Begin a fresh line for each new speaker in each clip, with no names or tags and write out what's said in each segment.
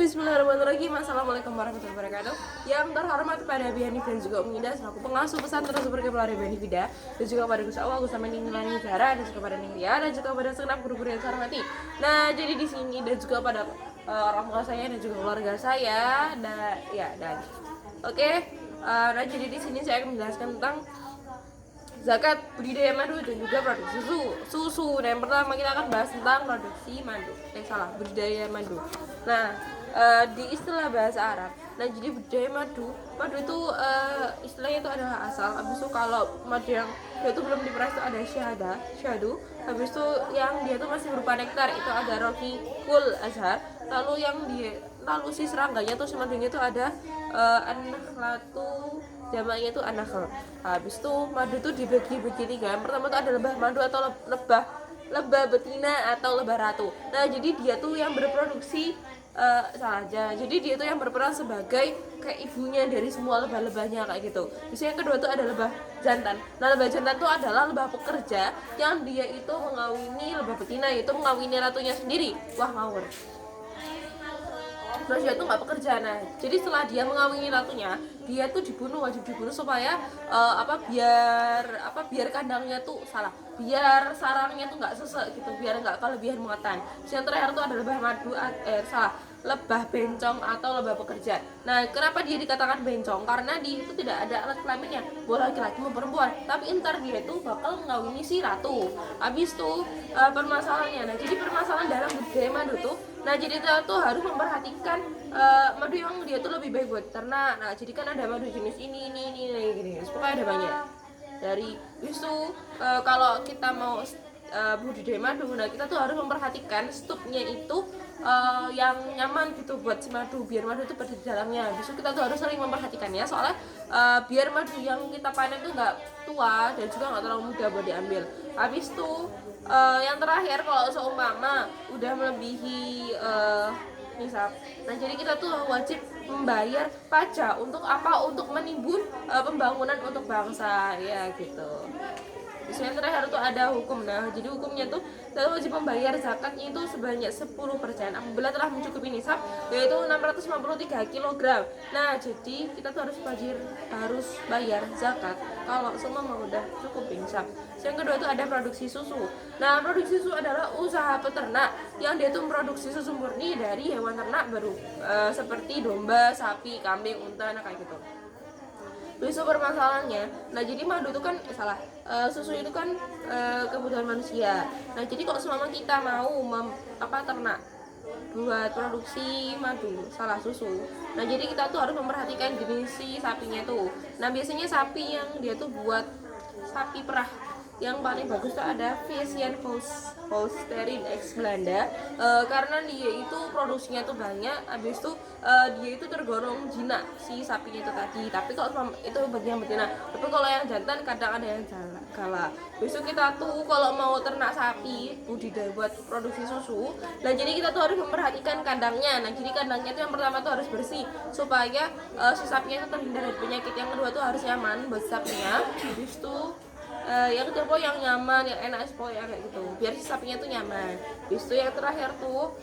bismillahirrahmanirrahim. Assalamualaikum warahmatullahi wabarakatuh. Yang terhormat kepada Abi Hanif dan juga Umi Ida selaku pengasuh pesantren Super Kepala Abi Hanif Ida, dan juga pada Gus Awal, Gus Amaning Nilani Zara, dan juga pada Ningria, dan juga pada segenap guru-guru yang saya hormati. Nah, jadi di sini dan juga pada orang tua saya dan juga keluarga saya, dan oke. Nah, jadi di sini saya akan menjelaskan tentang zakat budidaya madu dan juga produksi susu. Nah, yang pertama kita akan bahas tentang produksi madu. Budidaya madu. Nah, di istilah bahasa Arab, nah jadi budidaya madu itu istilahnya itu adalah asal. Habis itu kalau madu yang dia itu belum diperas itu ada syahdu. Habis itu yang dia itu masih berupa nektar itu ada rohikul azhar. Lalu si serangganya tuh si madunya itu ada an-nakhlatu, jamaknya itu an-nakhl. Habis itu madu itu dibagi tiga. Yang pertama itu ada lebah madu atau lebah betina atau lebah ratu. Nah, jadi dia tuh yang berproduksi jadi dia tuh yang berperan sebagai kayak ibunya dari semua lebah-lebahnya kayak gitu. Terus yang kedua tuh ada lebah jantan. Nah, lebah jantan tuh adalah lebah pekerja yang dia itu mengawini lebah betina, yaitu mengawini ratunya sendiri. Wah, ngawur. Terus dia tuh nggak pekerja. Nah, jadi setelah dia mengawini ratunya, dia tuh wajib dibunuh supaya biar kandangnya tuh biar sarangnya tuh nggak sesek gitu, biar nggak kelebihan muatan. Terus yang terakhir tuh ada lebah bencong atau lebah pekerja. Nah, kenapa dia dikatakan bencong? Karena dia itu tidak ada alat kelaminnya, boleh laki-laki maupun perempuan. Tapi entar dia itu bakal mengawini si ratu. Habis itu permasalahannya. Nah, jadi permasalahan dalam budidaya madu tuh, nah jadi kita tuh harus memperhatikan madu yang dia tuh lebih baik buat ternak. Nah, jadi kan ada madu jenis ini gini. Pokoknya ada banyak. Dari itu kalau kita mau budidaya madu, nah kita tuh harus memperhatikan stupnya itu yang nyaman gitu buat si madu, biar madu itu berada di dalamnya. Besok kita tuh harus sering memperhatikannya, soalnya biar madu yang kita panen tuh nggak tua dan juga nggak terlalu mudah buat diambil. Habis itu yang terakhir, kalau seumpama udah melebihi nisab, nah jadi kita tuh wajib membayar pajak untuk apa? Untuk menimbun pembangunan untuk bangsa ya gitu. Terus yang terakhir tuh ada hukum. Nah, jadi hukumnya tuh kita wajib membayar zakatnya itu sebanyak 10% apabila telah mencukupi nisab, yaitu 653 kg. Nah, jadi kita tuh harus bayar zakat kalau semua udah cukup nisab. Yang kedua itu ada produksi susu. Nah, produksi susu adalah usaha peternak yang dia tuh memproduksi susu murni dari hewan ternak baru seperti domba, sapi, kambing, unta, kayak gitu. Besok permasalahannya, nah jadi madu itu kan susu itu kan kebutuhan manusia. Nah, jadi kalau selama kita mau ternak buat produksi madu, susu. Nah, jadi kita tuh harus memperhatikan jenis si sapinya tuh. Nah, biasanya sapi yang dia tuh buat sapi perah yang paling bagus tuh ada Friesian Holstein X Belanda, karena dia itu produksinya tuh banyak. Habis itu dia itu tergolong jinak si sapinya itu tadi. Tapi kalau itu bagian betina. Tapi kalau yang jantan kadang ada yang kalah. Besok kita tuh kalau mau ternak sapi budidaya buat produksi susu, nah jadi kita tuh harus memperhatikan kandangnya. Nah, jadi kandangnya tuh yang pertama tuh harus bersih supaya si sapinya itu terhindar dari penyakit. Yang kedua tuh harus nyaman buat sapinya. Habis itu yang kedua yang nyaman, yang enak kayak gitu, biar si sapinya tuh nyaman. Habis itu yang terakhir tuh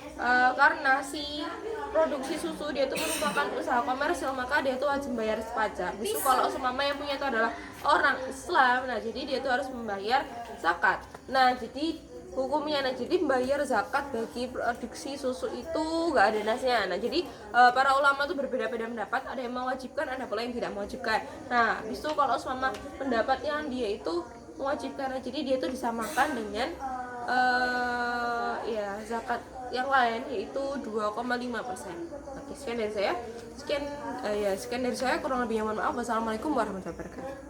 karena si produksi susu dia tuh merupakan usaha komersil, maka dia tuh wajib bayar pajak. Habis itu kalau semama yang punya itu adalah orang Islam, nah jadi dia tuh harus membayar zakat. Nah, jadi hukumnya, nah jadi membayar zakat bagi produksi susu itu nggak ada nasnya. Nah, jadi para ulama tuh berbeda-beda pendapat, ada yang mewajibkan, ada pula yang tidak mewajibkan. Nah, habis itu kalau selama pendapat yang dia itu mewajibkan, nah jadi dia itu disamakan dengan zakat yang lain, yaitu 2,5%. Oke, sekian dari saya. Kurang lebihnya mohon maaf. Wassalamualaikum warahmatullahi wabarakatuh.